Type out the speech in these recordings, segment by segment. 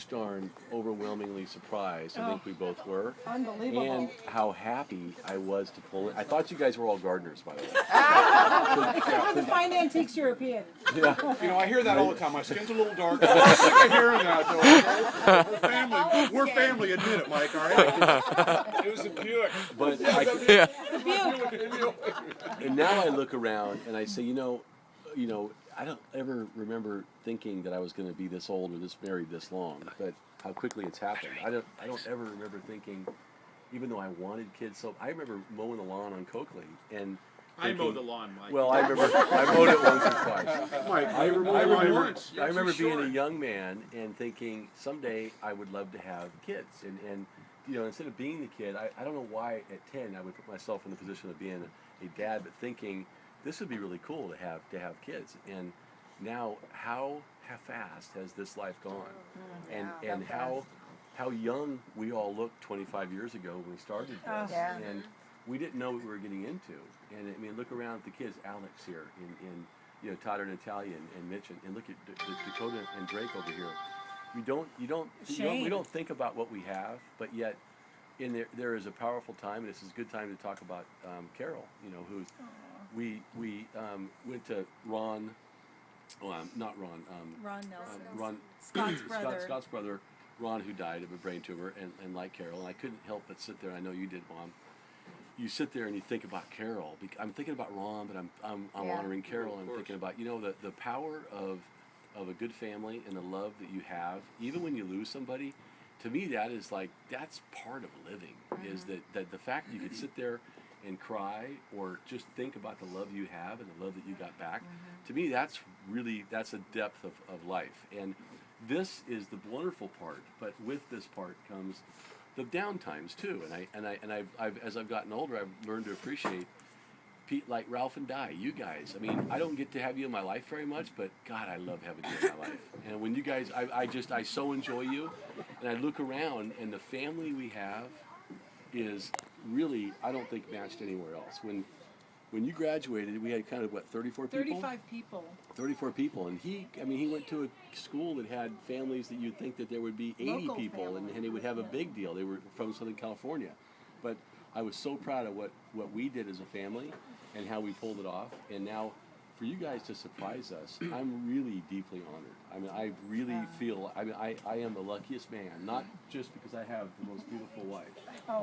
darn overwhelmingly surprised. I think we both were. Unbelievable. And how happy I was to pull it. I thought you guys were all gardeners, by the way. Except for the fine antiques European. Yeah. You know, I hear that all the time. My skin's a little dark. I'm sick of hearing that, though. Okay? We're family. We're family. Admit it, Mike, all right? It was a Buick. But and now I look around and I say, you know, I don't ever remember thinking that I was going to be this old or this married this long, but how quickly it's happened. I don't ever remember thinking, even though I wanted kids. So I remember mowing the lawn on Coakley and thinking, I mowed the lawn, Mike. Well, I remember I mowed it once or twice. Mike, I remember being a young man and thinking someday I would love to have kids. And you know, instead of being the kid, I don't know why at 10 I would put myself in the position of being a dad, but thinking this would be really cool to have kids. And now how fast has this life gone? And how young we all looked 25 years ago when we started this. And we didn't know what we were getting into. And I mean, look around at the kids, Alex here, in you know, Todd and Natalia and Mitch, and look at Dakota and Drake over here. We don't think about what we have, but yet there is a powerful time, and this is a good time to talk about Carol, you know, who's we went to Ron, not Ron, Ron Nelson, Scott's brother, Ron, who died of a brain tumor, and like Carol, and I couldn't help but sit there. I know you did, Mom. You sit there and you think about Carol. I'm thinking about Ron, but I'm honoring Carol. I'm thinking about, you know, the power of a good family and the love that you have, even when you lose somebody. To me, that's part of living. Is that the fact that you could sit there and cry or just think about the love you have and the love that you got back. To me, that's a depth of life. And this is the wonderful part. But with this part comes the down times too. And I've as I've gotten older, I've learned to appreciate like Ralph and Di, you guys. I mean, I don't get to have you in my life very much, but God, I love having you in my life. And when you guys, I so enjoy you. And I look around, and the family we have is really, I don't think, matched anywhere else. When you graduated, we had kind of, 34 people? 35 people. 34 people. And he went to a school that had families that you'd think that there would be 80 Local people, and they would have a big deal. They were from Southern California. But I was so proud of what we did as a family and how we pulled it off. And now, for you guys to surprise us, I'm really deeply honored. I mean, I really feel, I am the luckiest man, not just because I have the most beautiful wife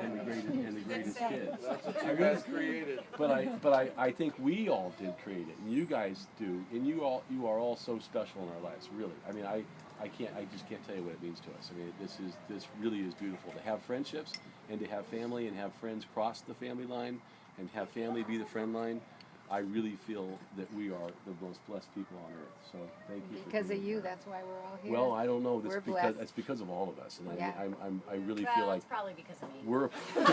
and the greatest kids. That's what you guys created. But I think we all did create it, and you guys do, and you are all so special in our lives, really. I mean, I just can't tell you what it means to us. I mean, this really is beautiful to have friendships and to have family and have friends cross the family line and have family be the friend line. I really feel that we are the most blessed people on earth. So thank you. Because of you, that's why we're all here. Well, I don't know. We're blessed. It's because of all of us, and Yeah. I really feel like it's probably because of me. we're. Take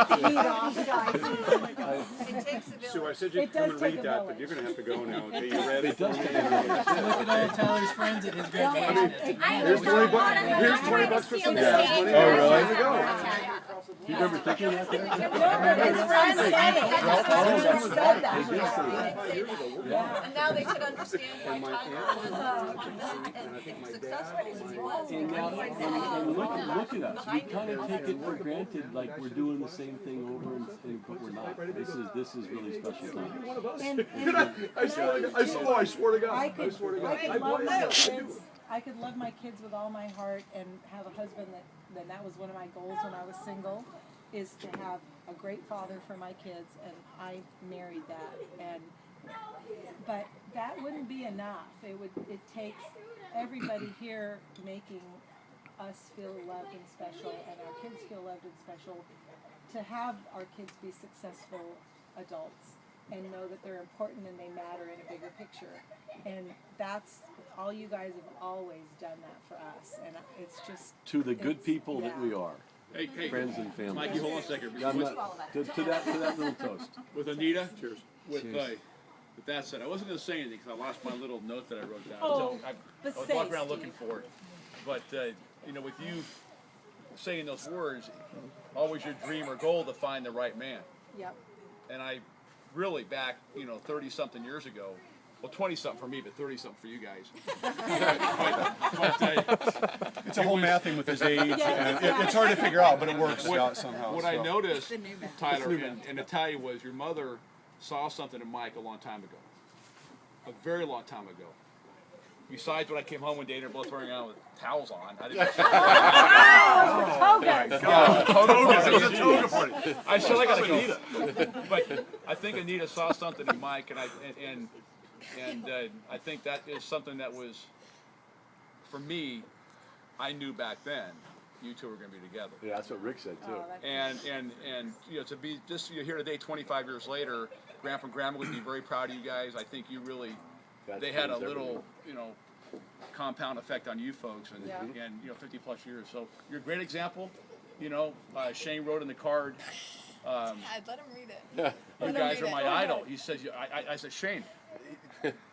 the heat off, guys. It takes a village. Sue, I said you'd come and read that, but you're going to have to go now. Okay, you read It does take a Look at all Tyler's friends at his graduation. Here's $20 for some gas money. Oh, really? Here we go. You remember thinking that? His friends said it. His friends said that. And now they could understand why Tyler was one successful as he was. And look at us. We kind of take it for granted, like we're doing the same thing over, but we're not. This is really special time. I swear to God. I could love my kids with all my heart and have a husband that was one of my goals when I was single, is to have a great father for my kids, and I married that. But that wouldn't be enough. It takes everybody here making us feel loved and special, and our kids feel loved and special, to have our kids be successful adults and know that they're important and they matter in a bigger picture. And that's all you guys have always done that for us, and it's just To the good people that we are, Hey, friends and family. Mikey, hold on a second. I'm not, to that little toast. With Anita, cheers. With that said, I wasn't going to say anything because I lost my little note that I wrote down. Oh, I but was say, walking around Steve. looking for it. But, you know, with you saying those words, always your dream or goal to find the right man. Yep. And I really, back, 30-something years ago, Well, 20-something for me, but 30-something for you guys. It's a whole math thing with his age, and it's hard to figure out, but it works out somehow. What I noticed, Tyler and Natalia, was your mother saw something in Mike a long time ago. A very long time ago. Besides when I came home one day and they're both running around with towels on. I didn't I still got Anita. But I think Anita saw something in Mike, and I think that is something that was, for me, I knew back then you two were going to be together. Yeah, that's what Rick said too. And you know, to be just you're here today, 25 years later, Grandpa and Grandma would be very proud of you guys. I think you really, they had a little, you know, compound effect on you folks, and you know, 50 plus years. So you're a great example. You know, Shane wrote in the card. Dad, let him read it. You guys are my idol. He says, I said, Shane.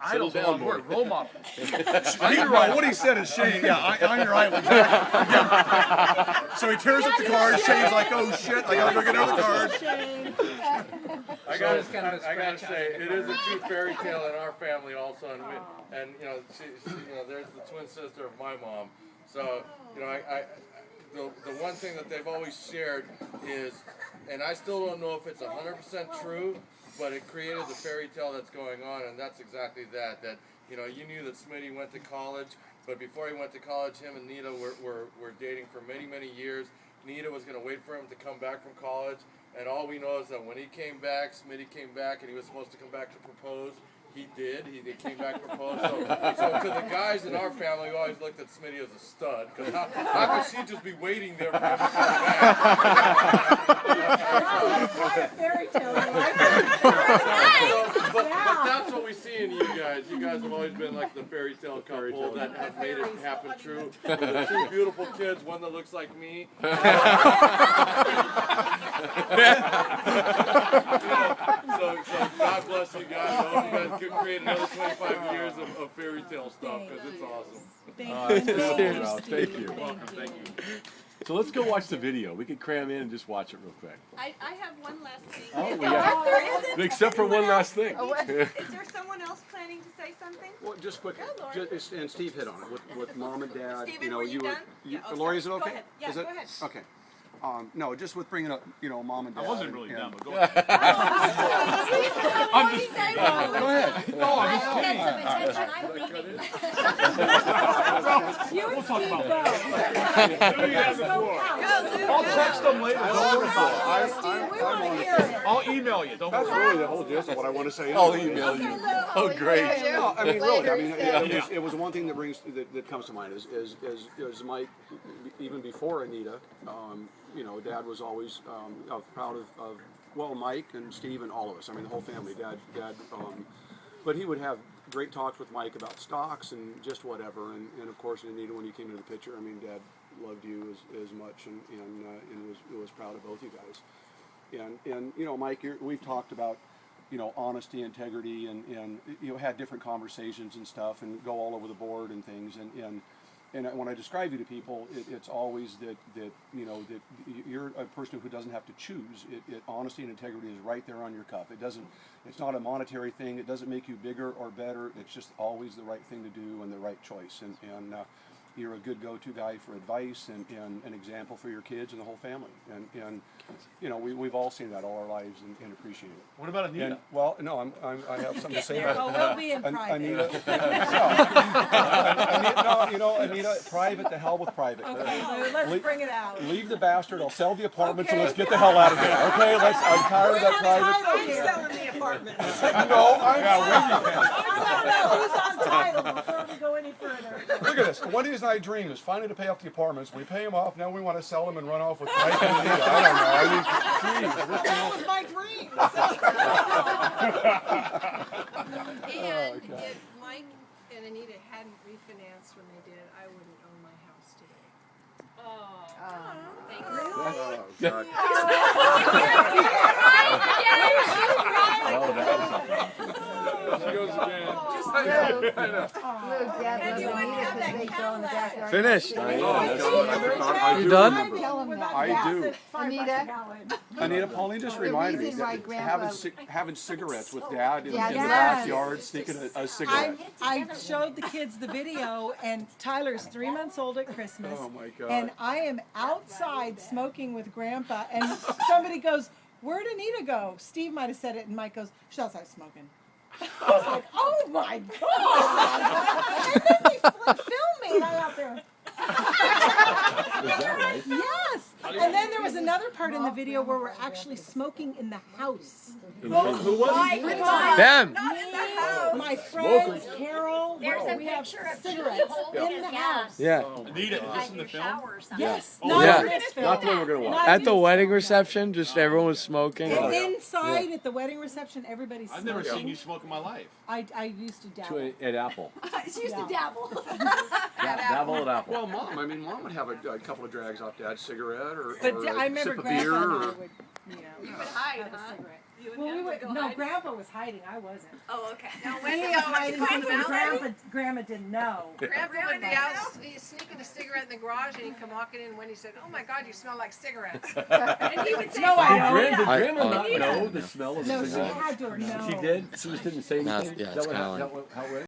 Idol's the wrong word. Role model. You're right. What he said is Shane. Yeah, I'm your idol. Exactly. Yeah. So he tears up the card. Shane's like, oh shit, I gotta go get another card. I gotta say, it is a true fairy tale in our family also, and you know, there's the twin sister of my mom. So, you know, the one thing that they've always shared is, and I still don't know if it's 100% true, but it created the fairy tale that's going on, and that's exactly that. That, you know, you knew that Smitty went to college, but before he went to college, him and Nita were dating for many, many years. Nita was going to wait for him to come back from college, and all we know is that when he came back, Smitty came back, and he was supposed to come back to propose. He did. He came back and proposed. So to the guys in our family, we always looked at Smitty as a stud, because how could she just be waiting there for him to come back? Fairy tale. But that's what we see in you guys. You guys have always been like the fairy tale couple that have made it happen true. With the two beautiful kids, one that looks like me. So God bless you guys. I hope you guys can create another 25 years of fairy tale stuff, because it's awesome. Thank you. Thank you. So let's go watch the video. We can cram in and just watch it real quick. I have one last thing. Oh, yeah. Except for one last thing. Is there someone else planning to say something? Well, just quickly, Yeah, and Steve hit on it with mom and dad. Steven, you know, were you done? Lori, is it Go okay? ahead. Yeah, Is it? go ahead. Okay. No, just with bringing up, you know, mom and dad. I wasn't really and, done, but go ahead. I'm just Go ahead. No, I'm just kidding. We'll talk about I'll text them later. Don't worry about I'm I'll email you. Don't That's worry. really the whole gist of what I want to say. I'll email you. Oh, great. No, I mean, really. I mean, it was one thing that comes to mind is Mike, even before Anita, you know, Dad was always proud of Mike and Steve and all of us. I mean, the whole family. Dad. But he would have great talks with Mike about stocks and just whatever. And of course, Anita, when you came into the picture, I mean, Dad loved you as much and was proud of both you guys. And you know, Mike, we've talked about, you know, honesty, integrity, and you know, had different conversations and stuff, and go all over the board and things. And when I describe you to people, it's always that you know that you're a person who doesn't have to choose. Honesty and integrity is right there on your cup. It's not a monetary thing. It doesn't make you bigger or better. It's just always the right thing to do and the right choice. And you're a good go-to guy for advice and an example for your kids and the whole family. And you know, we've all seen that all our lives and appreciate it. What about Anita? And, well, no, I have something to say there. about We'll be in private. Anita, Anita, private, the hell with private. Okay, let's bring it out. Leave the bastard. I'll sell the apartment, so let's get the hell out of here. Okay, I'm tired of that private. I'm selling the apartment. No, Who's on title before we go any further? Look at this. One of these I dream is finally to pay off the apartments. We pay them off. Now we want to sell them and run off with Mike and Anita. I don't know. I mean, geez. That was my dream. And if Mike and Anita hadn't refinanced when they did, I wouldn't own my house today. Thanks. Oh, that was She goes again. Just Luke, Dad And loves you wouldn't Anita have because that they go in the Cadillac. backyard. Finished. I forgot. I You do done? remember. Tell him that. I do. Anita, Anita, Pauline just reminded me reason why that Grandpa- having cigarettes with Dad in, Yeah, in the yes. backyard, sneaking a cigarette. I showed the kids the video, and Tyler's 3 months old at Christmas. Oh my God. And I am outside smoking with Grandpa, and somebody goes, "Where'd Anita go?" Steve might have said it, and Mike goes, "She's outside smoking." I was like, "Oh my God!" And then they filmed me, and I'm out there. Is that right? Yes. And then there was another part in the video where we're actually smoking in the house. Who was it? Them. My friends, Carol, There's a we have picture of cigarettes in the house. Yeah. Anita, is this in the film? Yes. Oh, Not yeah. in this film. Not the one we're gonna watch. Not At in the this wedding film. reception, just everyone was smoking. And inside at the wedding reception, everybody's I've smoking. never seen you smoke in my life. I used to dabble. At Apple. She used Yeah. to dabble. Dabble at Apple. Well, Mom would have a couple of drags off Dad's cigarette or But a I remember sip of Grandpa beer. and I or, would, you know, You would hide, have a huh? cigarette. You would Well, we never would, go no, hide? Grandpa was hiding. I wasn't. Oh, okay. Now, He when was you always hiding call thinking them out, Grandma didn't know. Grandpa would be out sneaking a cigarette in the garage, and he'd come walking in. When he said, "Oh my God, you smell like cigarettes," and he would say, No, I don't. Did Grandma not I- know the smell of the No, she cigarette? had to know. She did? She just didn't say No, anything? yeah, Is it's that kinda how it went?